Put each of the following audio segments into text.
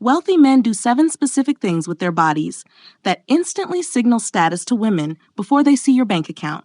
Wealthy men do 7 specific things with their bodies that instantly signal status to women before they see your bank account.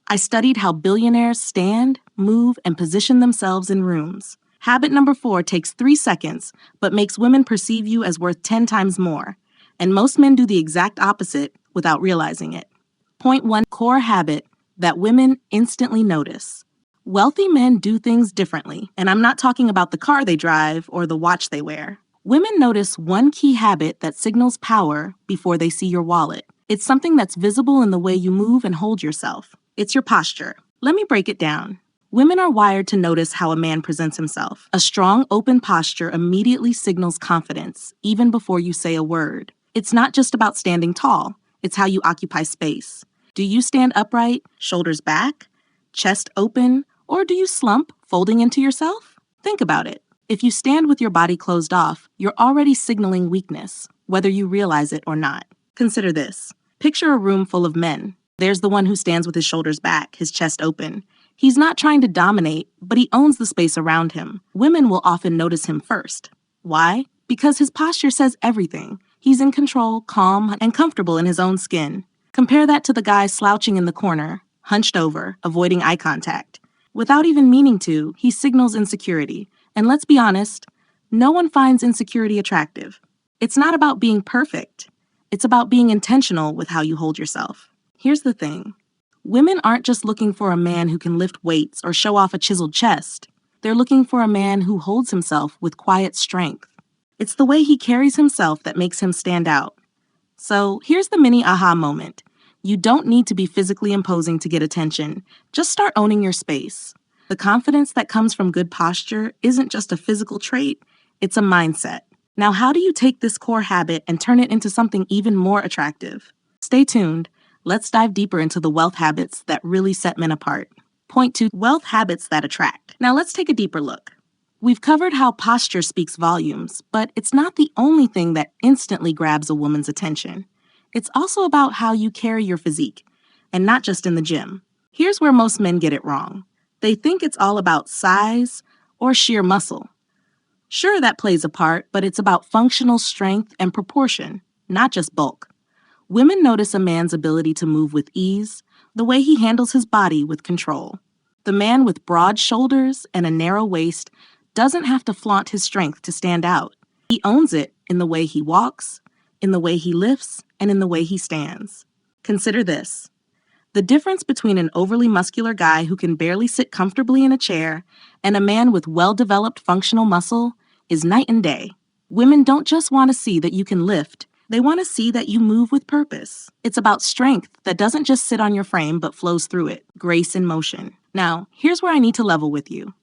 I studied how billionaires stand, move, and position themselves in rooms. Habit number 4 takes 3 seconds, but makes women perceive you as worth 10 times more. And most men do the exact opposite without realizing it. Point 1, core habit that women instantly notice. Wealthy men do things differently, and I'm not talking about the car they drive or the watch they wear. Women notice one key habit that signals power before they see your wallet. It's something that's visible in the way you move and hold yourself. It's your posture. Let me break it down. Women are wired to notice how a man presents himself. A strong, open posture immediately signals confidence, even before you say a word. It's not just about standing tall. It's how you occupy space. Do you stand upright, shoulders back, chest open, or do you slump, folding into yourself? Think about it. If you stand with your body closed off, you're already signaling weakness, whether you realize it or not. Consider this. Picture a room full of men. There's the one who stands with his shoulders back, his chest open. He's not trying to dominate, but he owns the space around him. Women will often notice him first. Why? Because his posture says everything. He's in control, calm, and comfortable in his own skin. Compare that to the guy slouching in the corner, hunched over, avoiding eye contact. Without even meaning to, he signals insecurity. And let's be honest, no one finds insecurity attractive. It's not about being perfect. It's about being intentional with how you hold yourself. Here's the thing. Women aren't just looking for a man who can lift weights or show off a chiseled chest. They're looking for a man who holds himself with quiet strength. It's the way he carries himself that makes him stand out. So here's the mini aha moment. You don't need to be physically imposing to get attention. Just start owning your space. The confidence that comes from good posture isn't just a physical trait, it's a mindset. Now, how do you take this core habit and turn it into something even more attractive? Stay tuned. Let's dive deeper into the wealth habits that really set men apart. Point 2, wealth habits that attract. Now let's take a deeper look. We've covered how posture speaks volumes, but it's not the only thing that instantly grabs a woman's attention. It's also about how you carry your physique, and not just in the gym. Here's where most men get it wrong. They think it's all about size or sheer muscle. Sure, that plays a part, but it's about functional strength and proportion, not just bulk. Women notice a man's ability to move with ease, the way he handles his body with control. The man with broad shoulders and a narrow waist doesn't have to flaunt his strength to stand out. He owns it in the way he walks, in the way he lifts, and in the way he stands. Consider this. The difference between an overly muscular guy who can barely sit comfortably in a chair and a man with well-developed functional muscle is night and day. Women don't just want to see that you can lift. They want to see that you move with purpose. It's about strength that doesn't just sit on your frame but flows through it, grace in motion. Now, here's where I need to level with you.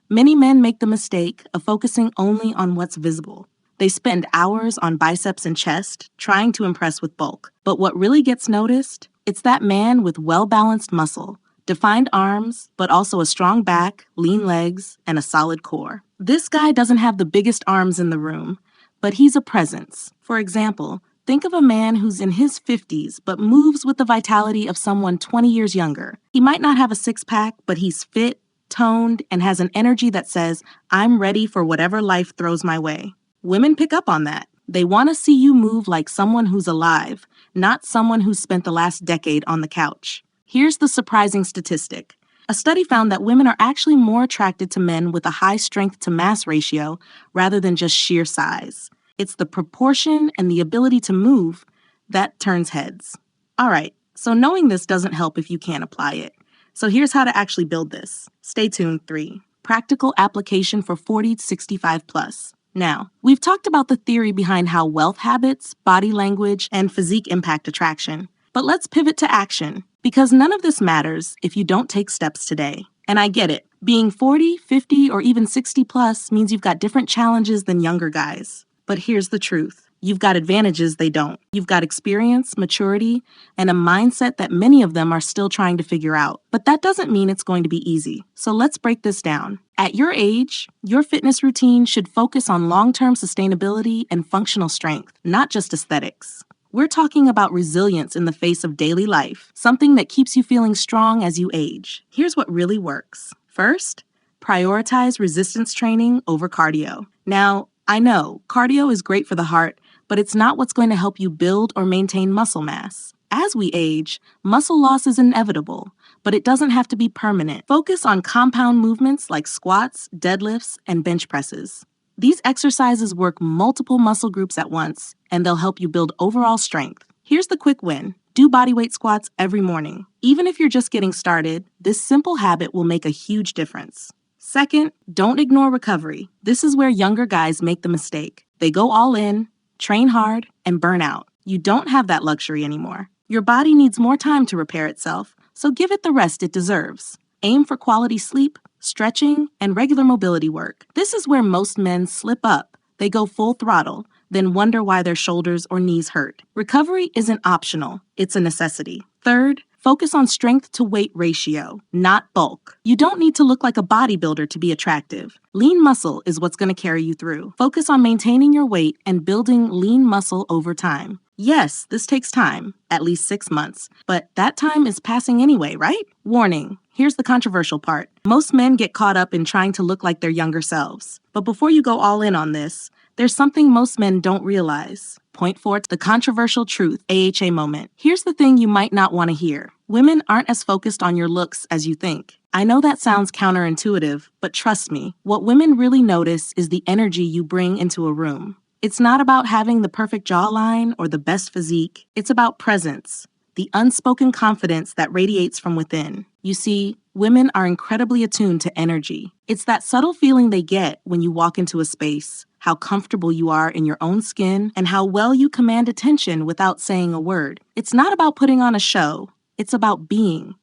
Many men make the mistake of focusing only on what's visible. They spend hours on biceps and chest, trying to impress with bulk. But what really gets noticed? It's that man with well-balanced muscle, defined arms, but also a strong back, lean legs, and a solid core. This guy doesn't have the biggest arms in the room, but he's a presence. For example, think of a man who's in his 50s but moves with the vitality of someone 20 years younger. He might not have a six-pack, but he's fit, toned, and has an energy that says, I'm ready for whatever life throws my way. Women pick up on that. They want to see you move like someone who's alive, not someone who's spent the last decade on the couch. Here's the surprising statistic. A study found that women are actually more attracted to men with a high strength-to-mass ratio rather than just sheer size. It's the proportion and the ability to move that turns heads. All right, so knowing this doesn't help if you can't apply it. So here's how to actually build this. Stay tuned. 3. Practical application for 40 to 65 plus. Now, we've talked about the theory behind how wealth habits, body language, and physique impact attraction. But let's pivot to action, because none of this matters if you don't take steps today. And I get it. Being 40, 50, or even 60 plus means you've got different challenges than younger guys. But here's the truth. You've got advantages they don't. You've got experience, maturity, and a mindset that many of them are still trying to figure out. But that doesn't mean it's going to be easy. So let's break this down. At your age, your fitness routine should focus on long-term sustainability and functional strength, not just aesthetics. We're talking about resilience in the face of daily life, something that keeps you feeling strong as you age. Here's what really works. First, prioritize resistance training over cardio. Now, I know, cardio is great for the heart, but it's not what's going to help you build or maintain muscle mass. As we age, muscle loss is inevitable, but it doesn't have to be permanent. Focus on compound movements like squats, deadlifts, and bench presses. These exercises work multiple muscle groups at once, and they'll help you build overall strength. Here's the quick win. Do bodyweight squats every morning. Even if you're just getting started, this simple habit will make a huge difference. Second, don't ignore recovery. This is where younger guys make the mistake. They go all in, train hard, and burn out. You don't have that luxury anymore. Your body needs more time to repair itself, so give it the rest it deserves. Aim for quality sleep, stretching, and regular mobility work. This is where most men slip up. They go full throttle, then wonder why their shoulders or knees hurt. Recovery isn't optional, it's a necessity. Third, focus on strength to weight ratio, not bulk. You don't need to look like a bodybuilder to be attractive. Lean muscle is what's going to carry you through. Focus on maintaining your weight and building lean muscle over time. Yes, this takes time, at least 6 months, but that time is passing anyway, right? Warning, here's the controversial part. Most men get caught up in trying to look like their younger selves. But before you go all in on this, there's something most men don't realize. Point 4, the controversial truth, AHA moment. Here's the thing you might not want to hear. Women aren't as focused on your looks as you think. I know that sounds counterintuitive, but trust me, what women really notice is the energy you bring into a room. It's not about having the perfect jawline or the best physique. It's about presence, the unspoken confidence that radiates from within. You see, women are incredibly attuned to energy. It's that subtle feeling they get when you walk into a space, how comfortable you are in your own skin, and how well you command attention without saying a word. It's not about putting on a show. It's about being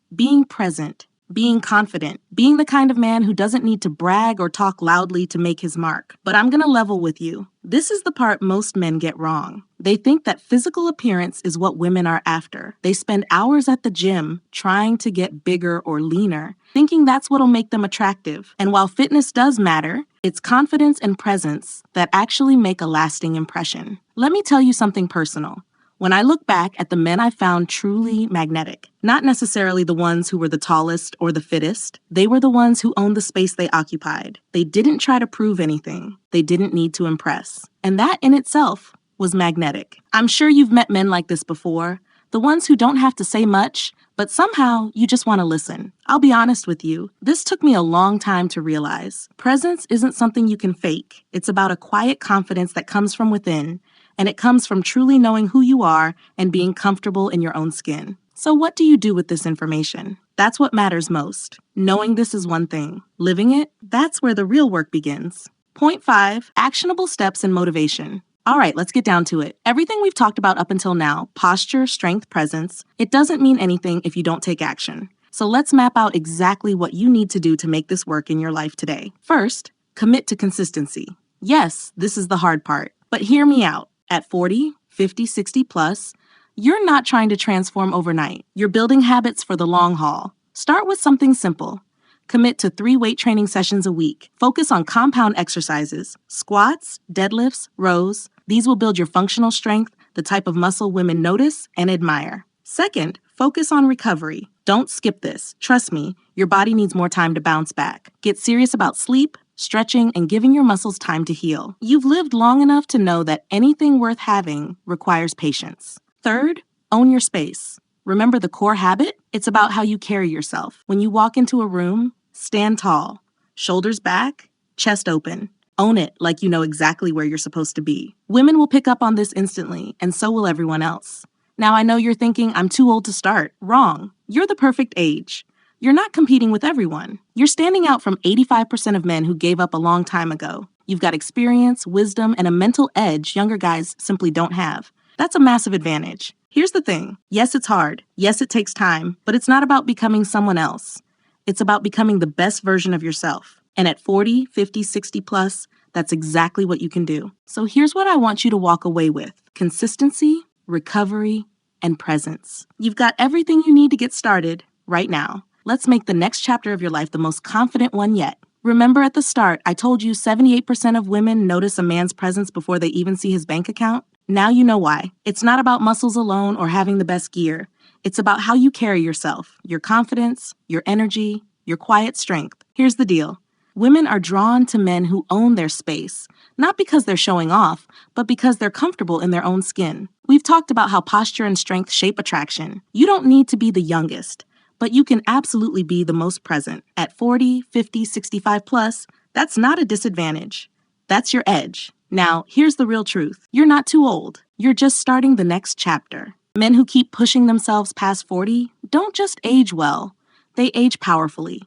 present, being confident, being the kind of man who doesn't need to brag or talk loudly to make his mark. But I'm gonna level with you. This is the part most men get wrong. They think that physical appearance is what women are after. They spend hours at the gym trying to get bigger or leaner, thinking that's what'll make them attractive. And while fitness does matter, it's confidence and presence that actually make a lasting impression. Let me tell you something personal. When I look back at the men I found truly magnetic, not necessarily the ones who were the tallest or the fittest, they were the ones who owned the space they occupied. They didn't try to prove anything. They didn't need to impress. And that in itself was magnetic. I'm sure you've met men like this before, the ones who don't have to say much, but somehow you just want to listen. I'll be honest with you, this took me a long time to realize. Presence isn't something you can fake. It's about a quiet confidence that comes from within, and it comes from truly knowing who you are and being comfortable in your own skin. So what do you do with this information? That's what matters most. Knowing this is one thing. Living it, that's where the real work begins. Point 5, actionable steps and motivation. All right, let's get down to it. Everything we've talked about up until now, posture, strength, presence, it doesn't mean anything if you don't take action. So let's map out exactly what you need to do to make this work in your life today. First, commit to consistency. Yes, this is the hard part, but hear me out. At 40, 50, 60 plus, you're not trying to transform overnight. You're building habits for the long haul. Start with something simple. Commit to 3 weight training sessions a week. Focus on compound exercises, squats, deadlifts, rows. These will build your functional strength, the type of muscle women notice and admire. Second, focus on recovery. Don't skip this. Trust me, your body needs more time to bounce back. Get serious about sleep, stretching, and giving your muscles time to heal. You've lived long enough to know that anything worth having requires patience. Third, own your space. Remember the core habit? It's about how you carry yourself. When you walk into a room, stand tall, shoulders back, chest open. Own it like you know exactly where you're supposed to be. Women will pick up on this instantly, and so will everyone else. Now I know you're thinking, I'm too old to start. Wrong. You're the perfect age. You're not competing with everyone. You're standing out from 85% of men who gave up a long time ago. You've got experience, wisdom, and a mental edge younger guys simply don't have. That's a massive advantage. Here's the thing. Yes, it's hard. Yes, it takes time, but it's not about becoming someone else. It's about becoming the best version of yourself. And at 40, 50, 60 plus, that's exactly what you can do. So here's what I want you to walk away with. Consistency, recovery, and presence. You've got everything you need to get started right now. Let's make the next chapter of your life the most confident one yet. Remember at the start, I told you 78% of women notice a man's presence before they even see his bank account? Now you know why. It's not about muscles alone or having the best gear. It's about how you carry yourself, your confidence, your energy, your quiet strength. Here's the deal. Women are drawn to men who own their space, not because they're showing off, but because they're comfortable in their own skin. We've talked about how posture and strength shape attraction. You don't need to be the youngest, but you can absolutely be the most present. At 40, 50, 65 plus, that's not a disadvantage. That's your edge. Now, here's the real truth. You're not too old. You're just starting the next chapter. Men who keep pushing themselves past 40 don't just age well, they age powerfully.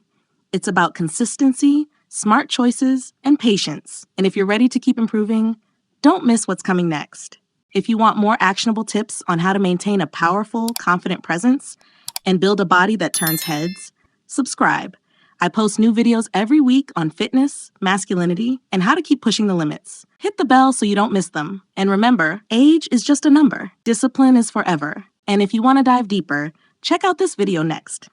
It's about consistency, smart choices, and patience. And if you're ready to keep improving, don't miss what's coming next. If you want more actionable tips on how to maintain a powerful, confident presence and build a body that turns heads, subscribe. I post new videos every week on fitness, masculinity, and how to keep pushing the limits. Hit the bell so you don't miss them. And remember, age is just a number. Discipline is forever. And if you want to dive deeper, check out this video next.